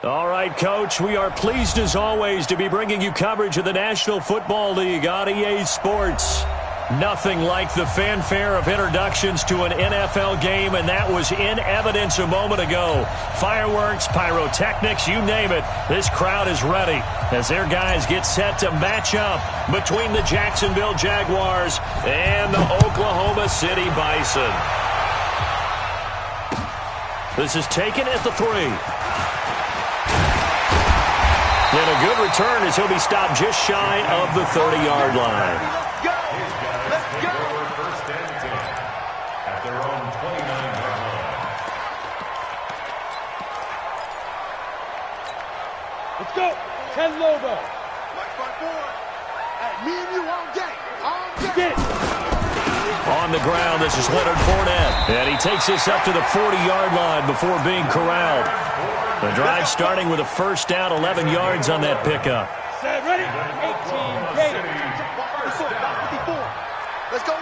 All right, Coach, we are pleased as always to be bringing you coverage of the National Football League on EA Sports. Nothing like the fanfare of introductions to an NFL game, and that was in evidence a moment ago. Fireworks, pyrotechnics, you name it. This crowd is ready as their guys get set to match up between the Jacksonville Jaguars and the Oklahoma City Bison. This is taken at the 3. And a good return as he'll be stopped just shy of the 30-yard line. Let's go! First and 10 at their own 29-yard line. Let's go! Ted Lobo. Hey, me and you all day. All day. On the ground, this is Leonard Fournette. And he takes this up to the 40-yard line before being corralled. The drive starting with a first down, 11 yards on that pickup. Set, ready? 18, ready. 54. Let's go.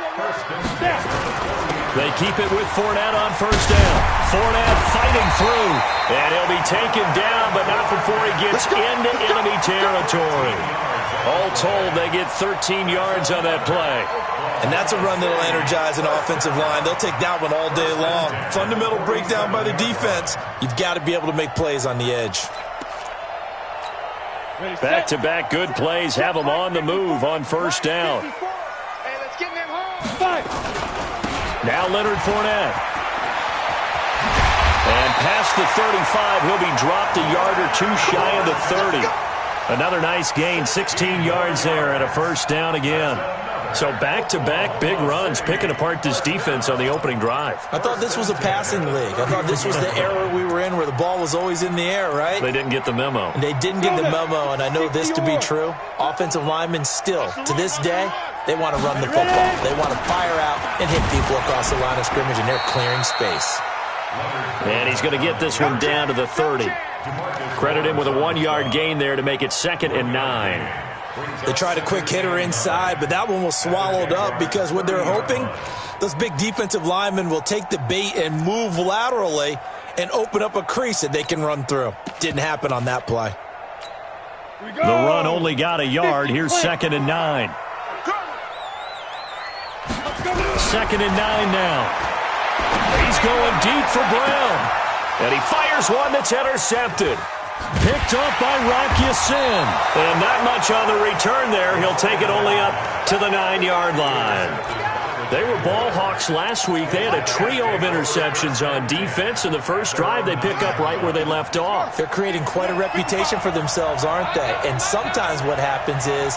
They keep it with Fournette on first down. Fournette fighting through. And he'll be taken down, but not before he gets into enemy territory. All told, they get 13 yards on that play. And that's a run that'll energize an offensive line. They'll take that one all day long. Fundamental breakdown by the defense. You've got to be able to make plays on the edge. Back-to-back good plays have them on the move on first down. Now Leonard Fournette. And past the 35, he'll be dropped a yard or two shy of the 30. Another nice gain, 16 yards there and a first down again. So back-to-back big runs, picking apart this defense on the opening drive. I thought this was a passing league. I thought this was the era we were in where the ball was always in the air, right? They didn't get the memo. And they didn't get the memo, and I know this to be true. Offensive linemen still, to this day, they want to run the football. They want to fire out and hit people across the line of scrimmage, and they're clearing space. And he's going to get this one down to the 30. Credit him with a 1-yard gain there to make it 2nd and 9. They tried a quick hitter inside, but that one was swallowed up because what they're hoping, those big defensive linemen will take the bait and move laterally and open up a crease that they can run through. Didn't happen on that play. The run only got a yard. Here's 2nd and 9. 2nd and 9 now. He's going deep for Brown. And he fires one that's intercepted. Picked up by Rocky Sin. And not much on the return there. He'll take it only up to the 9-yard line. They were ball hawks last week. They had a trio of interceptions on defense. In the first drive, they pick up right where they left off. They're creating quite a reputation for themselves, aren't they? And sometimes what happens is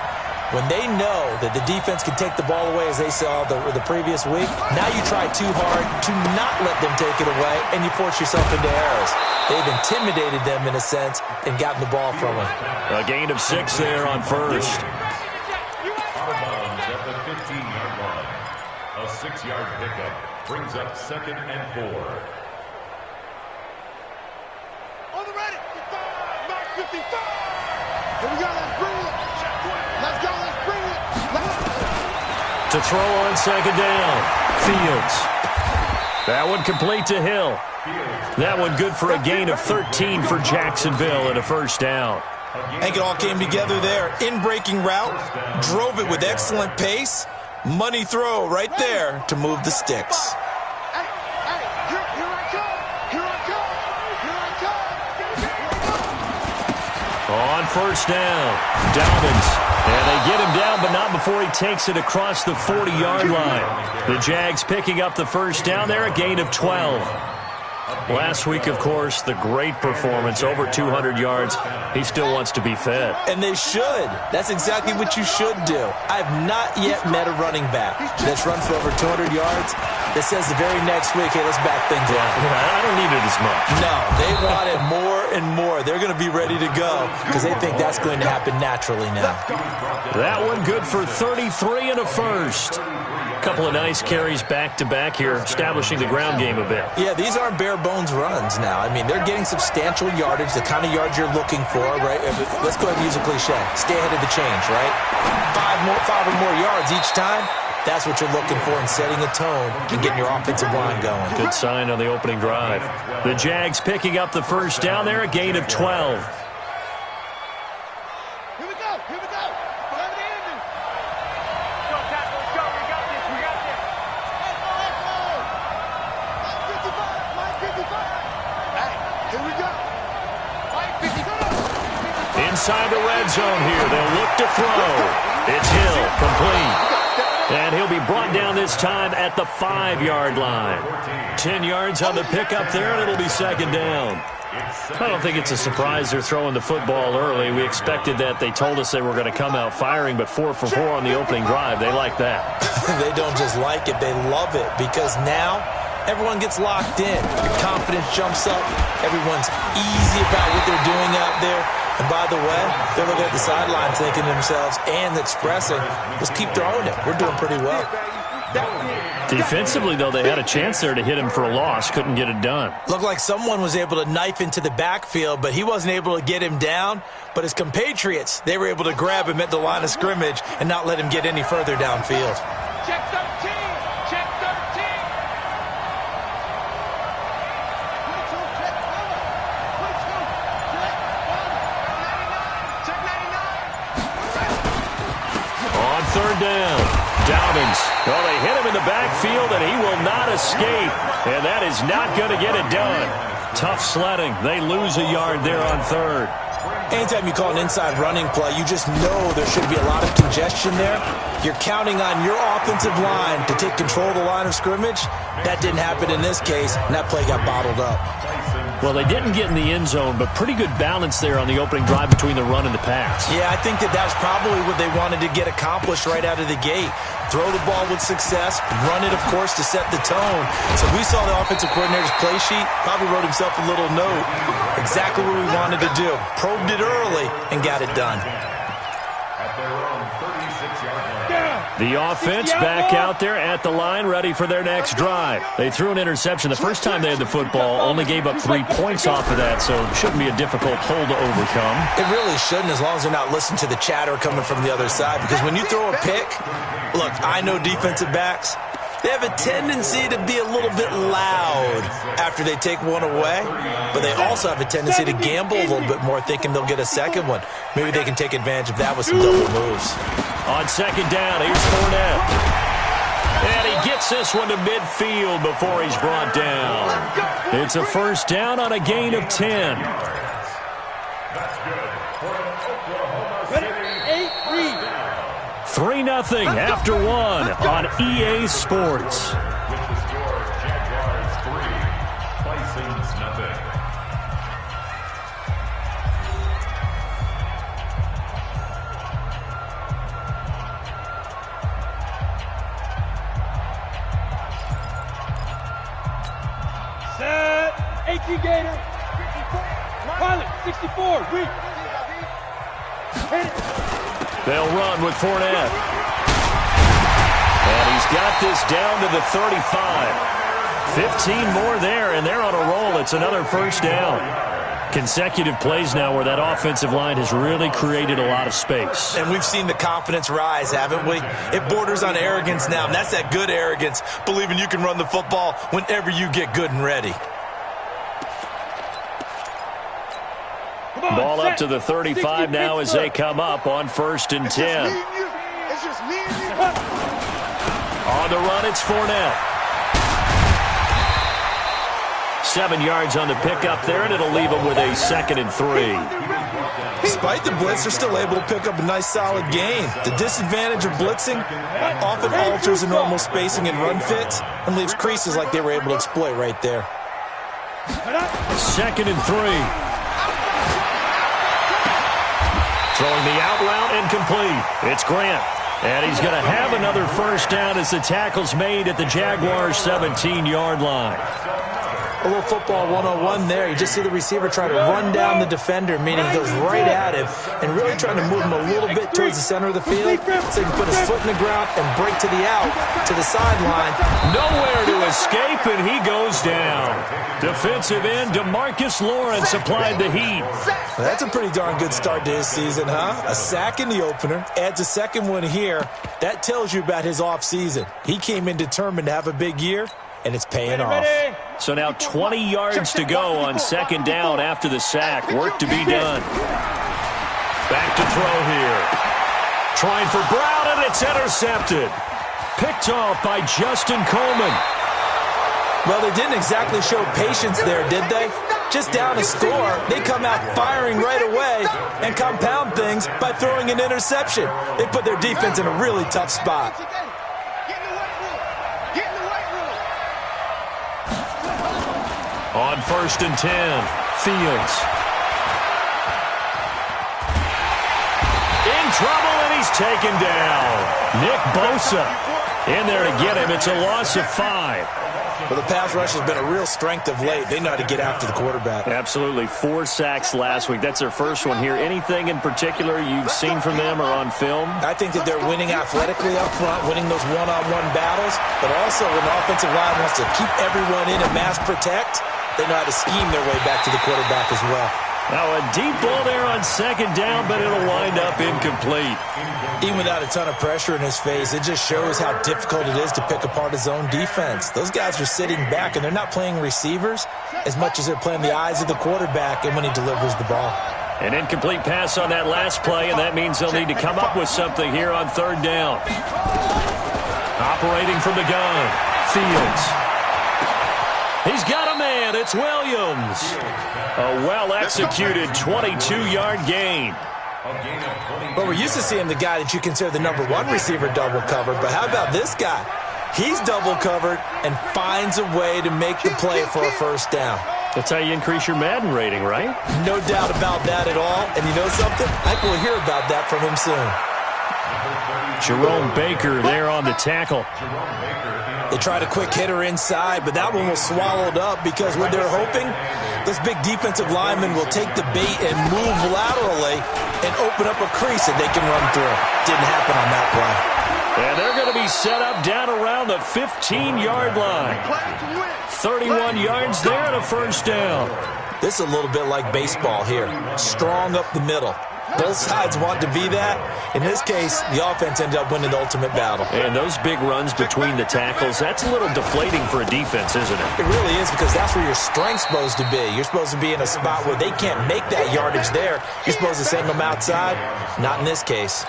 when they know that the defense can take the ball away, as they saw the previous week, now you try too hard to not let them take it away, and you force yourself into errors. They've intimidated them, in a sense, and gotten the ball from them. A gain of 6 there on first. Out of bounds at the 15-yard line. A 6-yard pickup brings up 2nd and 4. On the ready. 55. Mark 55. Here we go. Let's bring it. Let's go. Let's bring it. To throw on 2nd down. Fields. That one complete to Hill. That one good for a gain of 13 for Jacksonville and a first down. I think it all came together there. In-breaking route, drove it with excellent pace. Money throw right there to move the sticks. Hey, here I come. Here I come. Here I come. On first down, Dobbins. And they get him down, but not before he takes it across the 40-yard line. The Jags picking up the first down there, a gain of 12. Last week, of course, the great performance, over 200 yards. He still wants to be fed. And they should. That's exactly what you should do. I've not yet met a running back that's run for over 200 yards that says the very next week, hey, let's back things up. I don't need it as much. No, they want it more and more. They're going to be ready to go because they think that's going to happen naturally now. That one good for 33 and a first. Couple of nice carries back-to-back here, establishing the ground game a bit. Yeah, these aren't bare-bones runs now. I mean, they're getting substantial yardage, the kind of yards you're looking for, right? Let's go ahead and use a cliche. Stay ahead of the change, right? Five or more yards each time. That's what you're looking for in setting a tone and getting your offensive line going. Good sign on the opening drive. The Jags picking up the first down there, a gain of 12. Here we go. Here we go. Let it in. Go, Tackle. Let's go. We got this. We got this. Let's go. Line 55. Line 55. Hey, here we go. Line 55. Inside the red zone here. They'll look to throw. It's Hill, complete. And he'll be brought down this time at the 5-yard line. 10 yards on the pickup there, and it'll be second down. I don't think it's a surprise they're throwing the football early. We expected that. They told us they were going to come out firing, but 4 for 4 on the opening drive. They like that. They don't just like it, they love it, because now everyone gets locked in. Your confidence jumps up. Everyone's easy about what they're doing out there. And by the way, they're looking at the sideline thinking to themselves and expressing, let's keep throwing it. We're doing pretty well. Defensively, though, they had a chance there to hit him for a loss. Couldn't get it done. Looked like someone was able to knife into the backfield, but he wasn't able to get him down. But his compatriots, they were able to grab him at the line of scrimmage and not let him get any further downfield. Check 13. Check 13. Check 99. On third down, Dobbins. Well, they hit him in the backfield, and he will not escape. And that is not going to get it done. Tough sledding. They lose a yard there on third. Anytime you call an inside running play, you just know there should be a lot of congestion there. You're counting on your offensive line to take control of the line of scrimmage. That didn't happen in this case, and that play got bottled up. Well, they didn't get in the end zone, but pretty good balance there on the opening drive between the run and the pass. Yeah, I think that's probably what they wanted to get accomplished right out of the gate. Throw the ball with success, run it, of course, to set the tone. So we saw the offensive coordinator's play sheet, probably wrote himself a little note. Exactly what we wanted to do. Probed it early and got it done. At their own 36-yard line. The offense back out there at the line, ready for their next drive. They threw an interception the first time they had the football, only gave up 3 points off of that, so it shouldn't be a difficult hole to overcome. It really shouldn't, as long as they're not listening to the chatter coming from the other side, because when you throw a pick, look, I know defensive backs, they have a tendency to be a little bit loud after they take one away, but they also have a tendency to gamble a little bit more, thinking they'll get a second one. Maybe they can take advantage of that with some double moves. On second down, here's Fournette. And he gets this one to midfield before he's brought down. It's a first down on a gain of 10. That's good for an Oklahoma City 3-0 after 1 on EA Sports. with the score Jaguars 3, Bisons 0. Set. 18 Gator. Pilot. 64. Reach. Hit it. They'll run with Fournette. And he's got this down to the 35. 15 more there, and they're on a roll. It's another first down. Consecutive plays now where that offensive line has really created a lot of space. And we've seen the confidence rise, haven't we? It borders on arrogance now, and that's that good arrogance, believing you can run the football whenever you get good and ready. Ball up to the 35 now as they come up on 1st and 10. It's just me and you. On the run, it's Fournette. 7 yards on the pickup there, and it'll leave them with a 2nd and 3. Despite the blitz, they're still able to pick up a nice, solid gain. The disadvantage of blitzing often alters the normal spacing and run fits and leaves creases like they were able to exploit right there. 2nd and 3. Throwing the out route incomplete. It's Grant. And he's going to have another first down as the tackle's made at the Jaguars' 17-yard line. A little football 101 there. You just see the receiver try to run down the defender, meaning he goes right at him and really trying to move him a little bit towards the center of the field so he can put his foot in the ground and break to the out, to the sideline. Nowhere to escape, and he goes down. Defensive end DeMarcus Lawrence applied the heat. Well, that's a pretty darn good start to his season, huh? A sack in the opener, adds a second one here. That tells you about his offseason. He came in determined to have a big year, and it's paying off. So now 20 yards to go on second down after the sack. Work to be done. Back to throw here. Trying for Brown, and it's intercepted. Picked off by Justin Coleman. Well, they didn't exactly show patience there, did they? Just down a score, they come out firing right away and compound things by throwing an interception. They put their defense in a really tough spot. On 1st and 10, Fields. In trouble, and he's taken down. Nick Bosa in there to get him. It's a loss of 5. Well, the pass rush has been a real strength of late. They know how to get after the quarterback. Absolutely. 4 sacks last week. That's their first one here. Anything in particular you've seen from them or on film? I think that they're winning athletically up front, winning those one-on-one battles, but also when the offensive line wants to keep everyone in and mass protect, they know how to scheme their way back to the quarterback as well. Now a deep ball there on second down, but it'll wind up incomplete. Even without a ton of pressure in his face, it just shows how difficult it is to pick apart his own defense. Those guys are sitting back, and they're not playing receivers as much as they're playing the eyes of the quarterback and when he delivers the ball. An incomplete pass on that last play, and that means they'll need to come up with something here on third down. Operating from the gun, Fields. He's got a man. It's Williams. A well-executed 22-yard gain. Well, we're used to seeing the guy that you consider the number 1 receiver double covered, but how about this guy? He's double covered and finds a way to make the play for a first down. That's how you increase your Madden rating, right? No doubt about that at all. And you know something? I think we'll hear about that from him soon. Jerome Baker there on the tackle. They tried a quick hitter inside, but that one was swallowed up because what they're hoping, those big defensive linemen will take the bait and move laterally and open up a crease that they can run through. Didn't happen on that play. And they're going to be set up down around the 15-yard line. 31 yards there and a first down. This is a little bit like baseball here. Strong up the middle. Both sides want to be that. In this case, the offense ended up winning the ultimate battle. And those big runs between the tackles, that's a little deflating for a defense, isn't it? It really is, because that's where your strength's supposed to be. You're supposed to be in a spot where they can't make that yardage there. You're supposed to send them outside. Not in this case.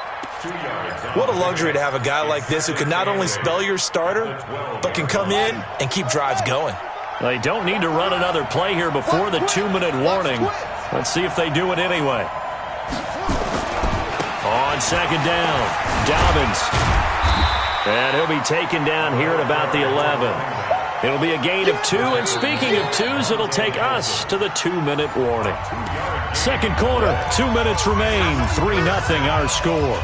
What a luxury to have a guy like this who can not only spell your starter, but can come in and keep drives going. They don't need to run another play here before the 2-minute warning. Let's see if they do it anyway. On second down, Dobbins. And he'll be taken down here at about the 11. It'll be a gain of 2, and speaking of 2s, it'll take us to the 2-minute warning. Second quarter, 2 minutes remain, 3-0 our score.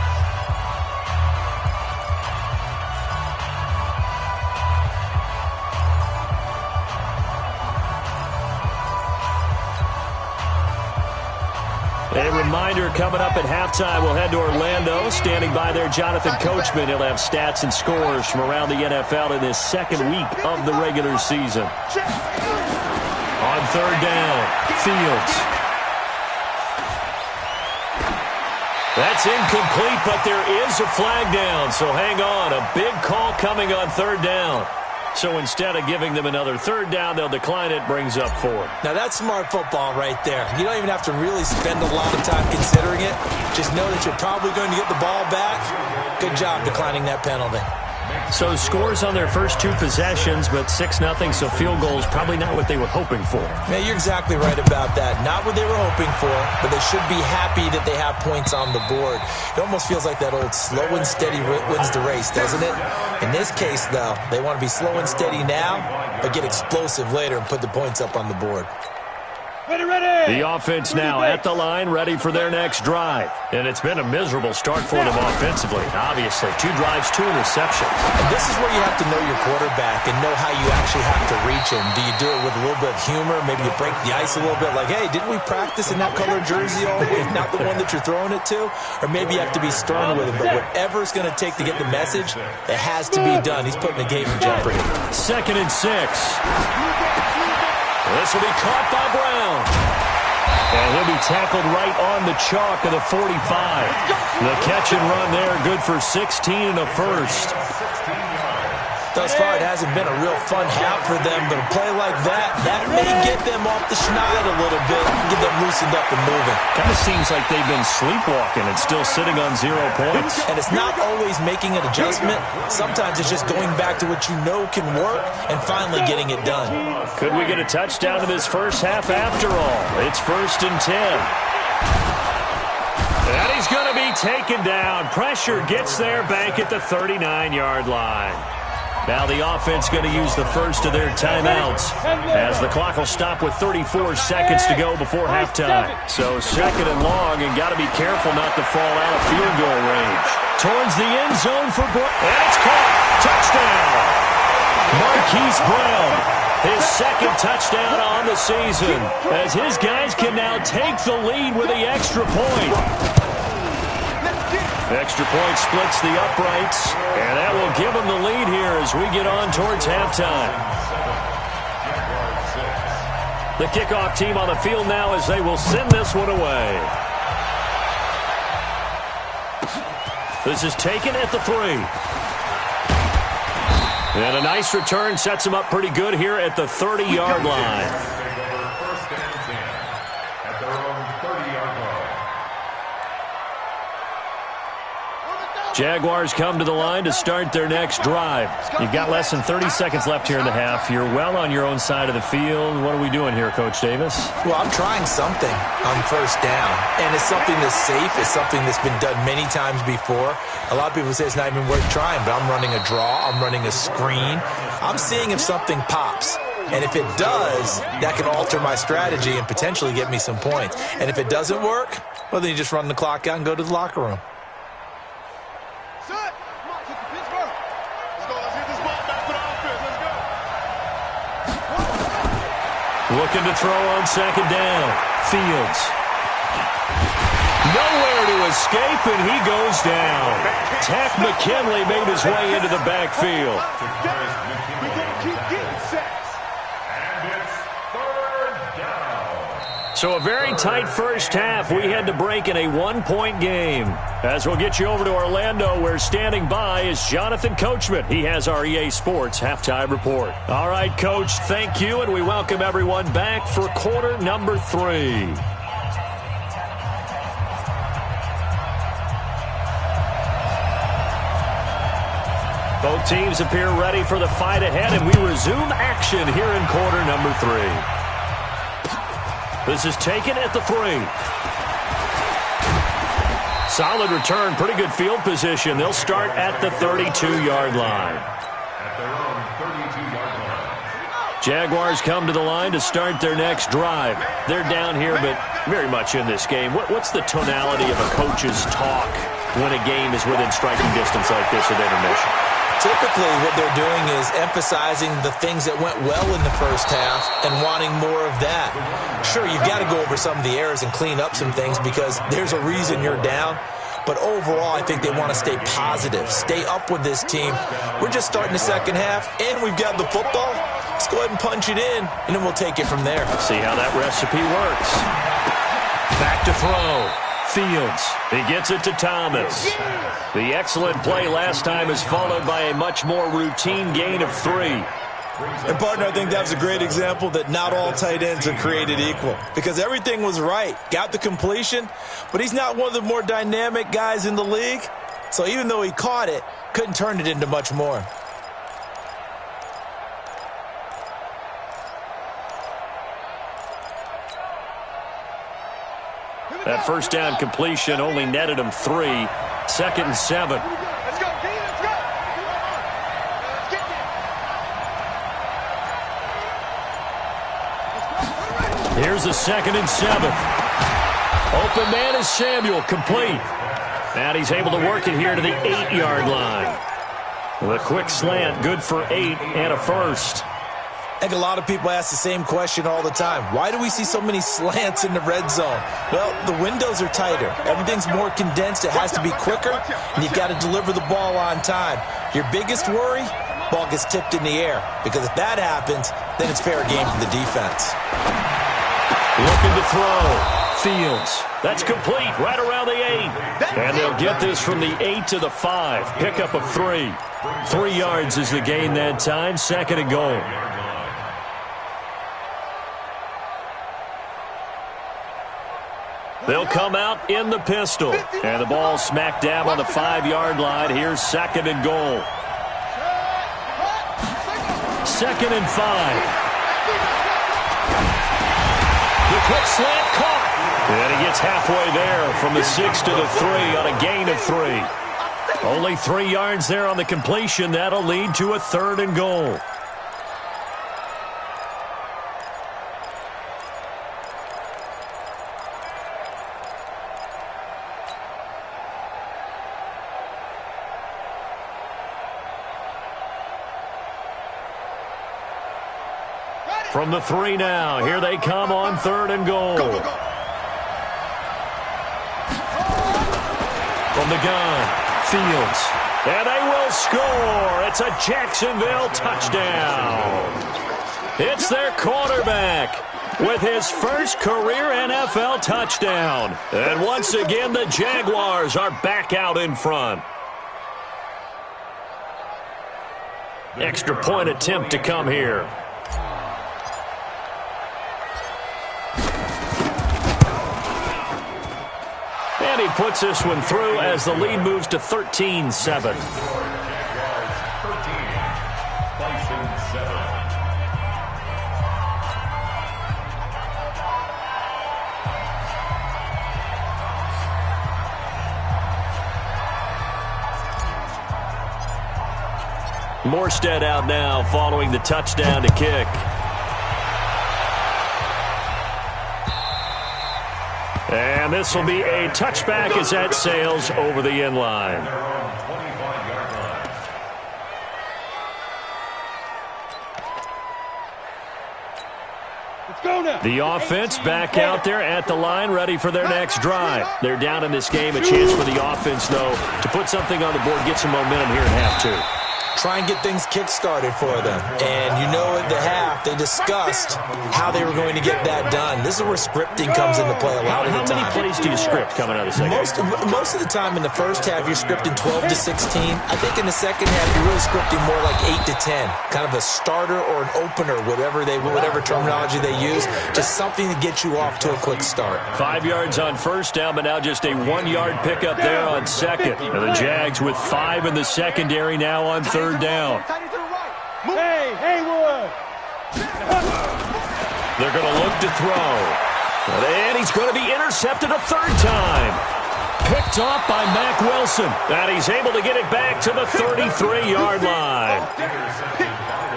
A reminder, coming up at halftime, we'll head to Orlando. Standing by there, Jonathan Coachman. He'll have stats and scores from around the NFL in this second week of the regular season. On third down, Fields. That's incomplete, but there is a flag down, so hang on. A big call coming on third down. So instead of giving them another third down, they'll decline it, brings up 4. Now, that's smart football right there. You don't even have to really spend a lot of time considering it. Just know that you're probably going to get the ball back. Good job declining that penalty. So scores on their first 2 possessions, but 6-0, so field goals probably not what they were hoping for. Man, you're exactly right about that. Not what they were hoping for, but they should be happy that they have points on the board. It almost feels like that old slow and steady wins the race, doesn't it? In this case, though, they want to be slow and steady now, but get explosive later and put the points up on the board. The offense now at the line, ready for their next drive. And it's been a miserable start for them offensively. Obviously, 2 drives, 2 interceptions. And this is where you have to know your quarterback and know how you actually have to reach him. Do you do it with a little bit of humor? Maybe you break the ice a little bit like, hey, didn't we practice in that color jersey all week, not the one that you're throwing it to? Or maybe you have to be stern with him. But whatever it's going to take to get the message, it has to be done. He's putting the game in jeopardy. 2nd and 6. This will be caught by Brown. And he'll be tackled right on the chalk of the 45. The catch and run there, good for 16 and a first. Thus far, it hasn't been a real fun half for them, but a play like that may get them off the schneid a little bit, get them loosened up and moving. Kind of seems like they've been sleepwalking and still sitting on 0 points. And it's not always making an adjustment. Sometimes it's just going back to what you know can work and finally getting it done. Could we get a touchdown in this first half after all? It's 1st and 10. And he's going to be taken down. Pressure gets there back at the 39-yard line. Now the offense going to use the first of their timeouts as the clock will stop with 34 seconds to go before halftime. So 2nd and long, and got to be careful not to fall out of field goal range. Towards the end zone for Brown. And it's caught. Touchdown. Marquise Brown. His 2nd touchdown on the season as his guys can now take the lead with the extra point. Extra point splits the uprights, and that will give them the lead here as we get on towards halftime. The kickoff team on the field now as they will send this one away. This is taken at the 3. And a nice return sets them up pretty good here at the 30-yard line. Jaguars come to the line to start their next drive. You've got less than 30 seconds left here in the half. You're well on your own side of the field. What are we doing here, Coach Davis? Well, I'm trying something on 1st down, and it's something that's safe. It's something that's been done many times before. A lot of people say it's not even worth trying, but I'm running a draw. I'm running a screen. I'm seeing if something pops. And if it does, that can alter my strategy and potentially get me some points. And if it doesn't work, well, then you just run the clock out and go to the locker room. Looking to throw on 2nd down. Fields. Nowhere to escape, and he goes down. Tack McKinley made his way into the backfield. So a very tight first half. We had to break in a 1-point game. As we'll get you over to Orlando, where standing by is Jonathan Coachman. He has our EA Sports Halftime Report. All right, Coach, thank you, and we welcome everyone back for quarter number 3. Both teams appear ready for the fight ahead, and we resume action here in quarter number 3. This is taken at the 3. Solid return, pretty good field position. They'll start at the 32-yard line. Jaguars come to the line to start their next drive. They're down here, but very much in this game. What's the tonality of a coach's talk when a game is within striking distance like this at intermission? Typically, what they're doing is emphasizing the things that went well in the first half and wanting more of that. Sure, you've got to go over some of the errors and clean up some things because there's a reason you're down. But overall, I think they want to stay positive, stay up with this team. We're just starting the second half, and we've got the football. Let's go ahead and punch it in, and then we'll take it from there. See how that recipe works. Back to throw. Fields. He gets it to Thomas. The excellent play last time is followed by a much more routine gain of 3. And, partner, I think that was a great example that not all tight ends are created equal because everything was right. Got the completion, but he's not one of the more dynamic guys in the league. So even though he caught it, couldn't turn it into much more. That first down completion only netted him 3. 2nd and 7. Let's go, D, let's go. Let's get it. Here's the 2nd and 7. Open man is Samuel, complete. And he's able to work it here to the 8-yard line. The quick slant, good for 8 and a first. I think a lot of people ask the same question all the time. Why do we see so many slants in the red zone? Well, the windows are tighter. Everything's more condensed. It has to be quicker, and you've got to deliver the ball on time. Your biggest worry? Ball gets tipped in the air. Because if that happens, then it's fair game for the defense. Looking to throw. Fields. That's complete right around the 8. And they'll get this from the 8 to the 5. Pickup of 3. 3 yards is the gain that time. 2nd and goal. They'll come out in the pistol. And the ball smack dab on the 5-yard line. Here's 2nd and goal. 2nd and 5. The quick slant caught. And he gets halfway there from the 6 to the 3 on a gain of 3. Only 3 yards there on the completion. That'll lead to a 3rd and goal. From the 3 now. Here they come on 3rd and goal. From the gun, Fields. And they will score. It's a Jacksonville touchdown. It's their quarterback with his first career NFL touchdown. And once again, the Jaguars are back out in front. Extra point attempt to come here. And he puts this one through as the lead moves to 13-7. Morstead out now following the touchdown to kick. And this will be a touchback as that sails over the end line. The offense back out there at the line, ready for their next drive. They're down in this game. A chance for the offense, though, to put something on the board, get some momentum here in half 2. Try and get things kick-started for them. And you know at the half, they discussed how they were going to get that done. This is where scripting comes into play a lot of the time. How many plays do you script coming out of the second half? Most of the time in the first half, you're scripting 12 to 16. I think in the second half, you're really scripting more like 8 to 10. Kind of a starter or an opener, whatever terminology they use. Just something to get you off to a quick start. 5 yards on first down, but now just a 1-yard pickup there on second. And the Jags with 5 in the secondary now on third down. Hey, Haywood! They're going to look to throw. And he's going to be intercepted a 3rd time. Picked off by Mack Wilson. And he's able to get it back to the 33-yard line.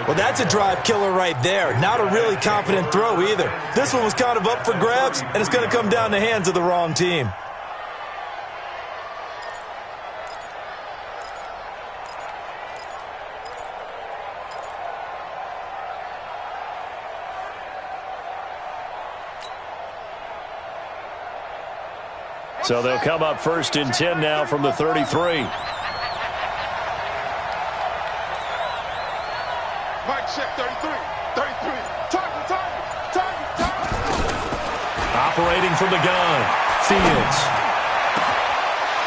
Well, that's a drive killer right there. Not a really confident throw either. This one was kind of up for grabs, and it's going to come down the hands of the wrong team. So they'll come up 1st and 10 now from the 33. Mike check 33. Target. Operating from the gun, Fields.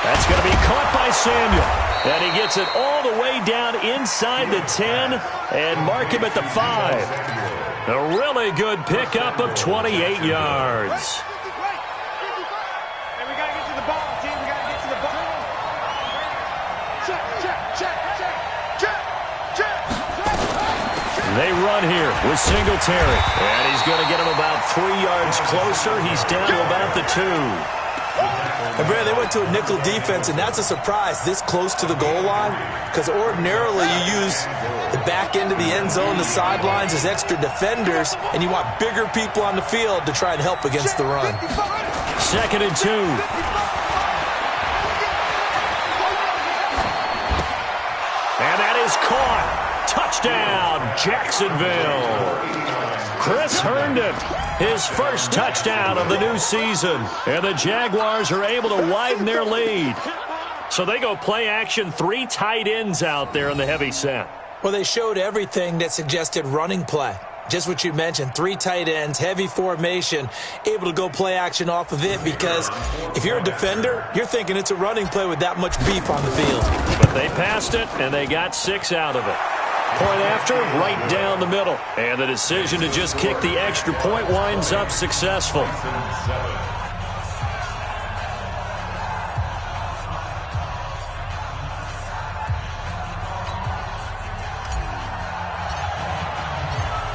That's going to be caught by Samuel. And he gets it all the way down inside the 10 and mark him at the 5. A really good pickup of 28 yards. They run here with Singletary. And he's going to get him about 3 yards closer. He's down to about the 2. And Brad, they went to a nickel defense, and that's a surprise this close to the goal line, because ordinarily you use the back end of the end zone, the sidelines as extra defenders, and you want bigger people on the field to try and help against the run. 2nd and 2. And that is caught. Touchdown, Jacksonville. Chris Herndon, his first touchdown of the new season. And the Jaguars are able to widen their lead. So they go play action, 3 tight ends out there in the heavy set. Well, they showed everything that suggested running play. Just what you mentioned, 3 tight ends, heavy formation, able to go play action off of it, because if you're a defender, you're thinking it's a running play with that much beef on the field. But they passed it, and they got 6 out of it. Point after, right down the middle. And the decision to just kick the extra point winds up successful.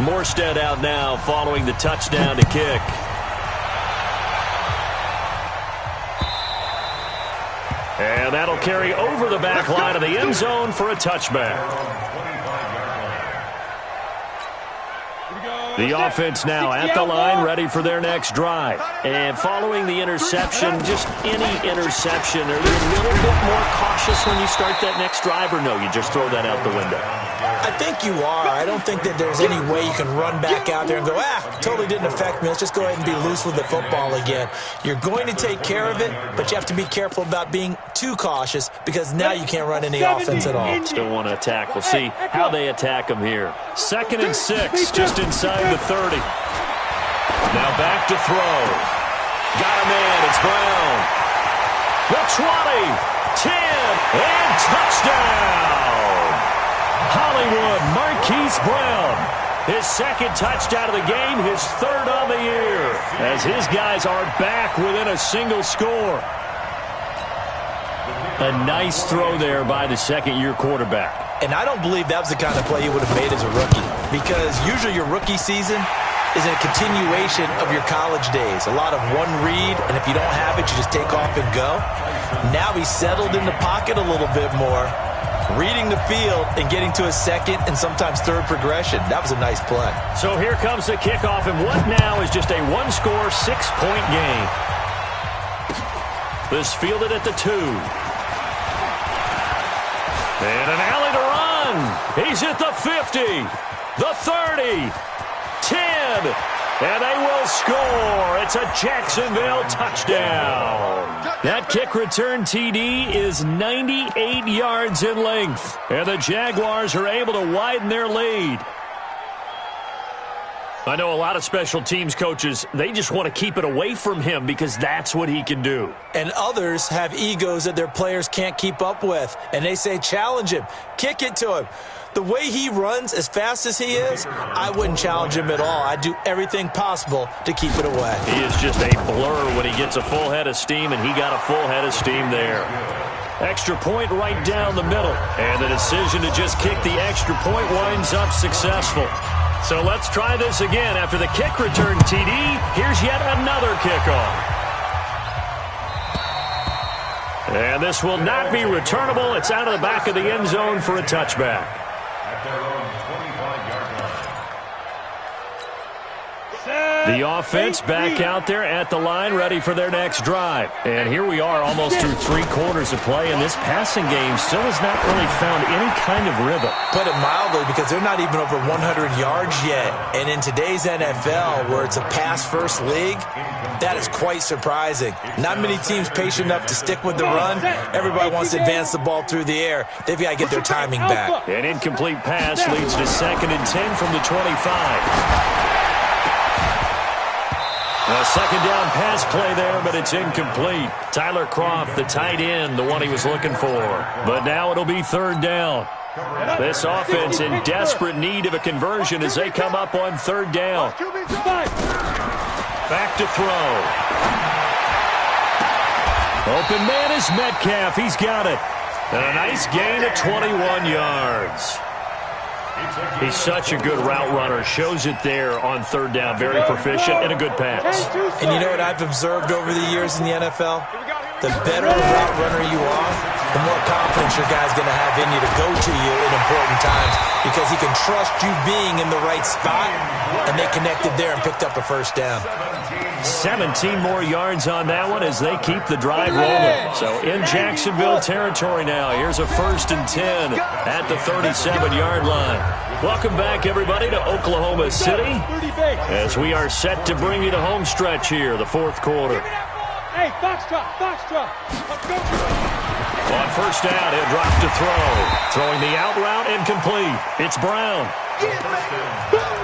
Morstead out now following the touchdown to kick. And that'll carry over the back line of the end zone for a touchback. The offense now at the line, ready for their next drive. And following the interception, just any interception, are you a little bit more cautious when you start that next drive, or no, you just throw that out the window? I think you are. I don't think that there's any way you can run back out there and go, totally didn't affect me. Let's just go ahead and be loose with the football again. You're going to take care of it, but you have to be careful about being too cautious, because now you can't run any offense at all. Still want to attack. We'll see how they attack them here. 2nd and 6, just inside the 30. Now back to throw. Got him in. It's Brown. The 20, 10, and touchdown. Hollywood Marquise Brown. His 2nd touchdown of the game, his 3rd on the year, as his guys are back within a single score. A nice throw there by the 2nd-year quarterback. And I don't believe that was the kind of play he would have made as a rookie, because usually your rookie season is a continuation of your college days. A lot of one read, and if you don't have it, you just take off and go. Now he's settled in the pocket a little bit more, reading the field and getting to a 2nd and sometimes 3rd progression. That was a nice play. So here comes the kickoff, and what now is just a 1-score, 6-point game. This fielded at the 2. And an alley to run. He's at the 50, the 30, 10, and they will score. It's a Jacksonville touchdown. That kick return TD is 98 yards in length, and the Jaguars are able to widen their lead. I know a lot of special teams coaches, they just want to keep it away from him because that's what he can do. And others have egos that their players can't keep up with, and they say challenge him, kick it to him. The way he runs as fast as he is, I wouldn't challenge him at all. I'd do everything possible to keep it away. He is just a blur when he gets a full head of steam, and he got a full head of steam there. Extra point right down the middle, and the decision to just kick the extra point winds up successful. So let's try this again. After the kick return TD, here's yet another kickoff. And this will not be returnable. It's out of the back of the end zone for a touchback. At their own 25-yard line. The offense back out there at the line, ready for their next drive. And here we are almost through 3 quarters of play, and this passing game still has not really found any kind of rhythm. Put it mildly, because they're not even over 100 yards yet. And in today's NFL, where it's a pass-first league, that is quite surprising. Not many teams patient enough to stick with the run. Everybody wants to advance the ball through the air. They've got to get their timing back. An incomplete pass leads to 2nd and 10 from the 25. A second down pass play there, but it's incomplete. Tyler Kroft, the tight end, the one he was looking for. But now it'll be 3rd down. This offense in desperate need of a conversion as they come up on 3rd down. Back to throw. Open man is Metcalf. He's got it. And a nice gain of 21 yards. He's such a good route runner. Shows it there on third down. Very proficient and a good pass. And you know what I've observed over the years in the NFL? The better route runner you are, the more confidence your guy's going to have in you to go to you in important times because he can trust you being in the right spot, and they connected there and picked up a first down. 17 more yards on that one as they keep the drive rolling. So in Jacksonville territory now. Here's a 1st and 10 at the 37-yard line. Welcome back, everybody, to Oklahoma City as we are set to bring you the home stretch here, the fourth quarter. Hey, box drop, box drop. Let's go. On first down, he'll drop to throw. Throwing the out route incomplete. It's Brown.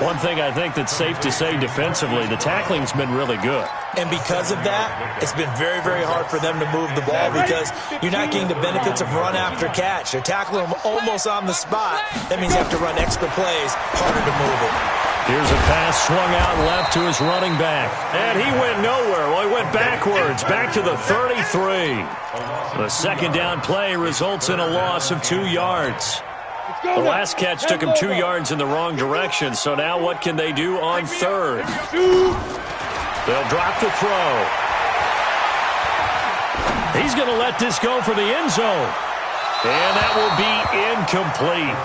One thing I think that's safe to say defensively, the tackling's been really good. And because of that, it's been very, very hard for them to move the ball because you're not getting the benefits of run after catch. They're tackling them almost on the spot. That means you have to run extra plays, harder to move it. Here's a pass swung out left to his running back. And he went nowhere. Well, he went backwards, back to the 33. The second down play results in a loss of 2 yards. The last catch took him 2 yards in the wrong direction, so now what can they do on third? They'll drop the throw. He's going to let this go for the end zone. And that will be incomplete.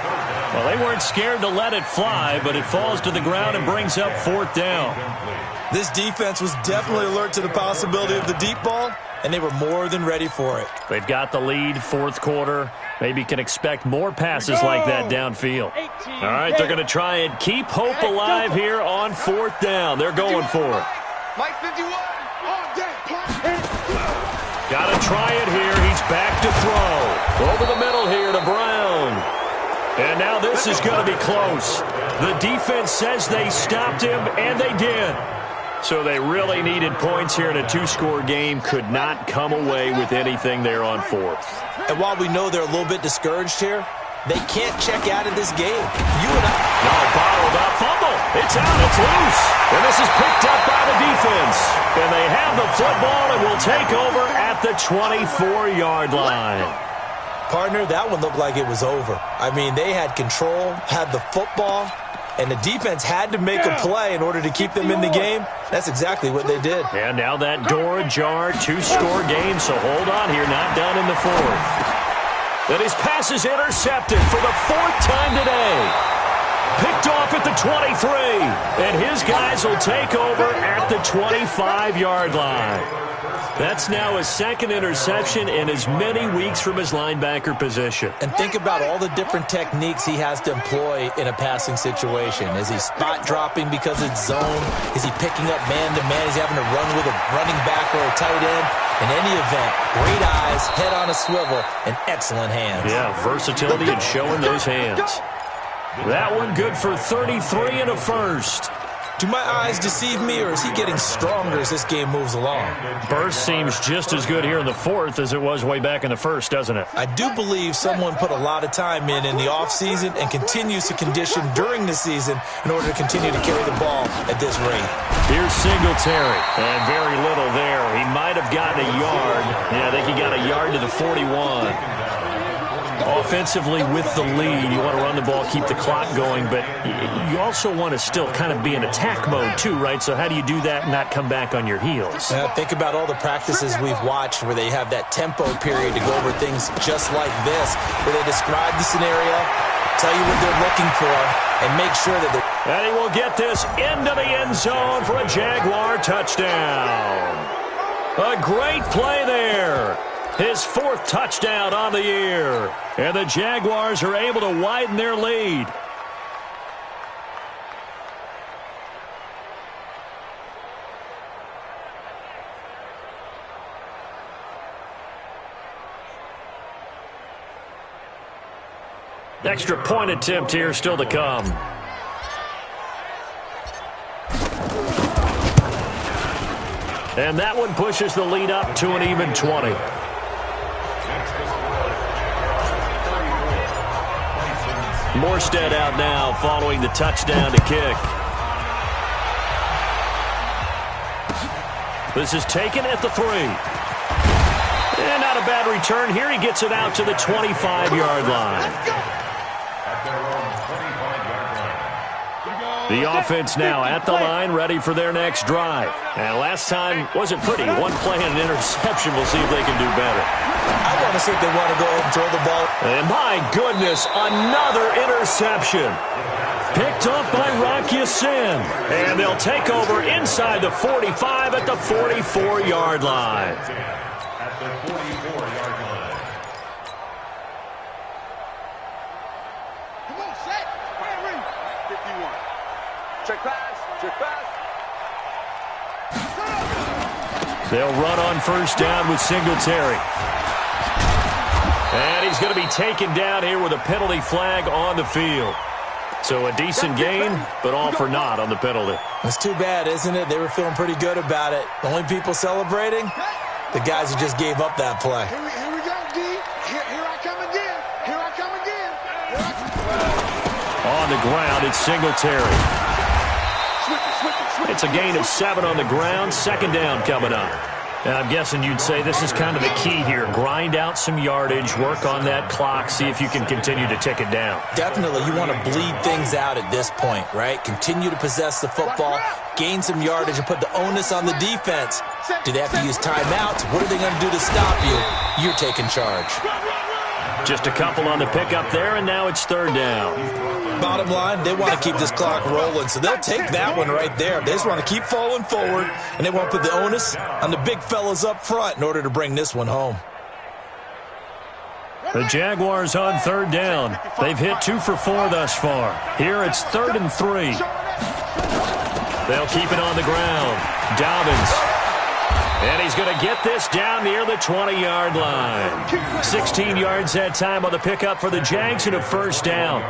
Well, they weren't scared to let it fly, but it falls to the ground and brings up 4th down. This defense was definitely alert to the possibility of the deep ball, and they were more than ready for it. They've got the lead, fourth quarter. Maybe can expect more passes like that downfield. All right, they're going to try and keep hope alive here on 4th down. They're going for it. Mike 51. Got to try it here. He's back to throw. Over the middle here to Brown. And now this is going to be close. The defense says they stopped him, and they did. So they really needed points here in a 2-score game. Could not come away with anything there on 4th. And while we know they're a little bit discouraged here, they can't check out of this game. You and I. No, bottled up. Fumble. It's out. It's loose. And this is picked up by the defense. And they have the football and will take over at the 24-yard line. Partner, that one looked like it was over. I mean, they had control, had the football, and the defense had to make a play in order to keep them in the game. That's exactly what they did. And now that door ajar, 2-score game, so hold on here, not done in the 4th. Then his pass is intercepted for the 4th time today. Picked off at the 23, and his guys will take over at the 25-yard line. That's now his 2nd interception in as many weeks from his linebacker position. And think about all the different techniques he has to employ in a passing situation. Is he spot dropping because it's zone? Is he picking up man-to-man? Is he having to run with a running back or a tight end? In any event, great eyes, head on a swivel, and excellent hands. Yeah, versatility and showing those hands. That one good for 33 and a first. Do my eyes deceive me, or is he getting stronger as this game moves along? Burst seems just as good here in the 4th as it was way back in the 1st, doesn't it? I do believe someone put a lot of time in the offseason and continues to condition during the season in order to continue to carry the ball at this rate. Here's Singletary, and very little there. He might have gotten a yard. Yeah, I think he got a yard to the 41. Offensively with the lead, you want to run the ball, keep the clock going, but you also want to still kind of be in attack mode too, right? So how do you do that and not come back on your heels? Think about all the practices we've watched where they have that tempo period to go over things just like this, where they describe the scenario, tell you what they're looking for, and make sure that they're... And he will get this into the end zone for a Jaguar touchdown. A great play there. His 4th touchdown on the year. And the Jaguars are able to widen their lead. Extra point attempt here still to come. And that one pushes the lead up to an even 20. Morstead out now following the touchdown to kick. This is taken at the 3. And not a bad return here. He gets it out to the 25-yard line. At their own 25 The offense now at the line, ready for their next drive. And last time wasn't pretty. One play and an interception. We'll see if they can do better. I want to see if they want to go ahead and throw the ball. And my goodness, another interception. Picked up by Rocky Sin. And they'll take over inside the 45 at the 44-yard line. At the 44-yard line. Come on, set. 51. Check pass. Check pass. They'll run on first down with Singletary. And he's going to be taken down here with a penalty flag on the field. So a decent gain, but all for naught on the penalty. It's too bad, isn't it? They were feeling pretty good about it. The only people celebrating, the guys who just gave up that play. Here we go, D. Here I come again. Here I come again. On the ground, it's Singletary. It's a gain of 7 on the ground. Second down coming up. And I'm guessing you'd say this is kind of the key here. Grind out some yardage, work on that clock, see if you can continue to tick it down. Definitely, you want to bleed things out at this point, right? Continue to possess the football, gain some yardage, and put the onus on the defense. Do they have to use timeouts? What are they going to do to stop you? You're taking charge. Just a couple on the pickup there, and now it's third down. Bottom line, they want to keep this clock rolling, so they'll take that one right there. They just want to keep falling forward, and they want to put the onus on the big fellas up front in order to bring this one home. The Jaguars on third down. They've hit 2 for 4 thus far. Here it's 3rd and 3. They'll keep it on the ground. Dobbins. And he's going to get this down near the 20-yard line. 16 yards that time on the pickup for the Jags and a first down.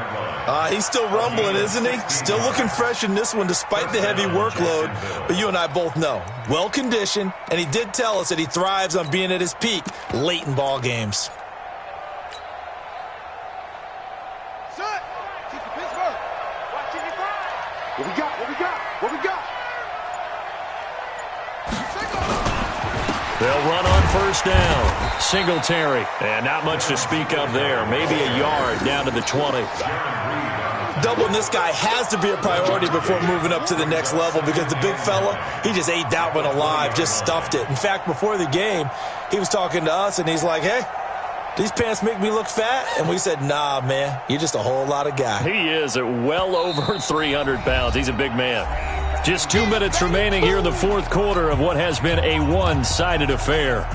He's still rumbling, isn't he? Still looking fresh in this one despite the heavy workload. But you and I both know, well-conditioned, and he did tell us that he thrives on being at his peak late in ball games. Set. Keep the Pittsburgh. What we got? What we got? What we got? They'll run on first down. Singletary. And not much to speak of there. Maybe a yard down to the 20. Doubling this guy has to be a priority before moving up to the next level because the big fella, he just ate that one alive, just stuffed it. In fact, before the game, he was talking to us, and he's like, hey, these pants make me look fat? And we said, nah, man, you're just a whole lot of guy. He is at well over 300 pounds. He's a big man. Just 2 minutes remaining here in the fourth quarter of what has been a one-sided affair.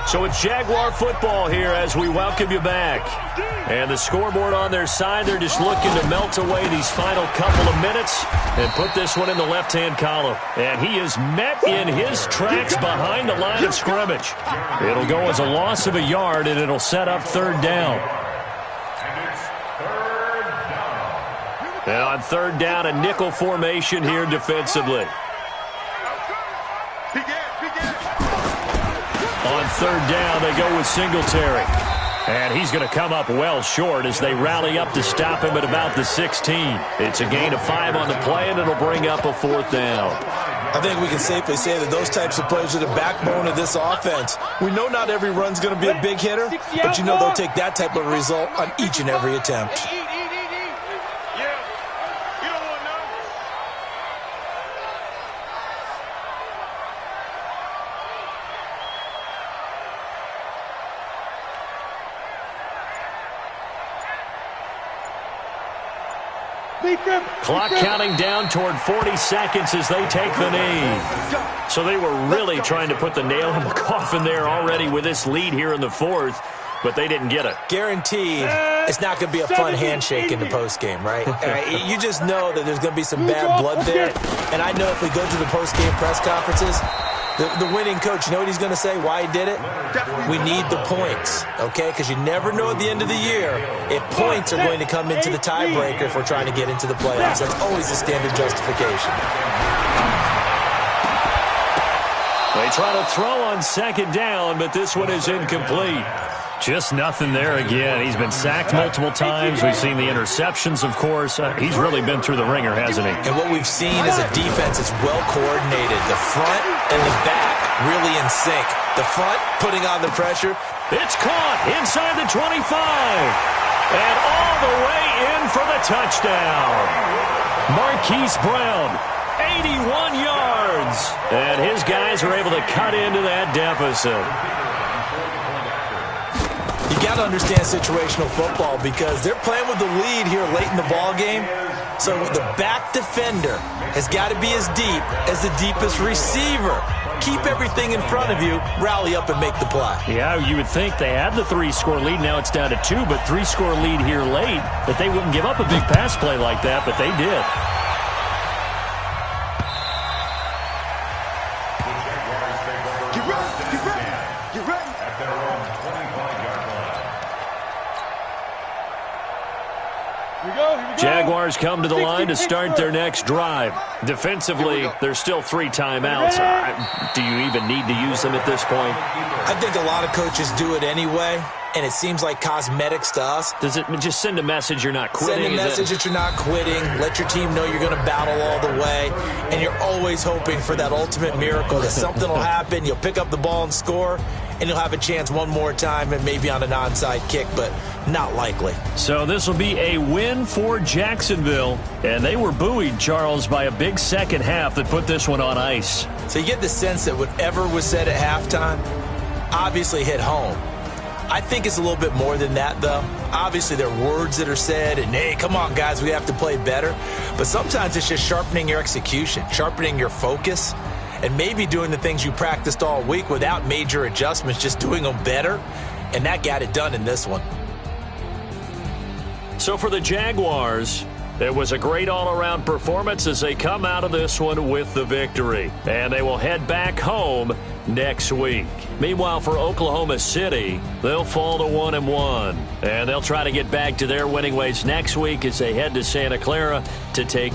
So it's Jaguar football here as we welcome you back. And the scoreboard on their side, they're just looking to melt away these final couple of minutes and put this one in the left-hand column. And he is met in his tracks behind the line of scrimmage. It'll go as a loss of a yard, and it'll set up third down. And on third down, a nickel formation here defensively. On third down, they go with Singletary. And he's going to come up well short as they rally up to stop him at about the 16. It's a gain of 5 on the play, and it'll bring up a fourth down. I think we can safely say that those types of plays are the backbone of this offense. We know not every run's going to be a big hitter, but you know they'll take that type of result on each and every attempt. Clock counting down toward 40 seconds as they take the knee. So they were really trying to put the nail in the coffin there already with this lead here in the fourth, but they didn't get it. Guaranteed, it's not going to be a fun handshake in the postgame, right? You just know that there's going to be some bad blood there. And I know if we go to the postgame press conferences, the winning coach, you know what he's going to say, why he did it? We need the points, okay? Because you never know at the end of the year if points are going to come into the tiebreaker if we're trying to get into the playoffs. That's always the standard justification. They try to throw on second down, but this one is incomplete. Just nothing there again. He's been sacked multiple times. We've seen the interceptions, of course. He's really been through the ringer, hasn't he? And what we've seen is a defense that's well coordinated. The front and the back really in sync. The front putting on the pressure. It's caught inside the 25. And all the way in for the touchdown. Marquise Brown, 81 yards. And his guys are able to cut into that deficit. You got to understand situational football because they're playing with the lead here late in the ball game. So the back defender has got to be as deep as the deepest receiver. Keep everything in front of you, rally up and make the play. Yeah, you would think they had the 3-score lead. Now it's down to 2, but 3-score lead here late, that they wouldn't give up a big pass play like that, but they did. Get ready, get ready, get ready. At their own 25-yard line. Here we go, here we go. Jaguars come to the line to start their next drive. Defensively, there's still 3 timeouts. Do you even need to use them at this point? I think a lot of coaches do it anyway, and it seems like cosmetics to us. Does it just send a message you're not quitting? Send a message that you're not quitting. Let your team know you're going to battle all the way, and you're always hoping for that ultimate miracle that something will happen, you'll pick up the ball and score, and you'll have a chance one more time and maybe on an onside kick, but not likely. So this will be a win for Jacksonville, and they were buoyed, Charles, by a big second half that put this one on ice. So you get the sense that whatever was said at halftime obviously hit home. I think it's a little bit more than that, though. Obviously, there are words that are said, and, hey, come on, guys, we have to play better. But sometimes it's just sharpening your execution, sharpening your focus, and maybe doing the things you practiced all week without major adjustments, just doing them better. And that got it done in this one. So for the Jaguars, it was a great all-around performance as they come out of this one with the victory. And they will head back home next week. Meanwhile, for Oklahoma City, they'll fall to 1-1. And they'll try to get back to their winning ways next week as they head to Santa Clara to take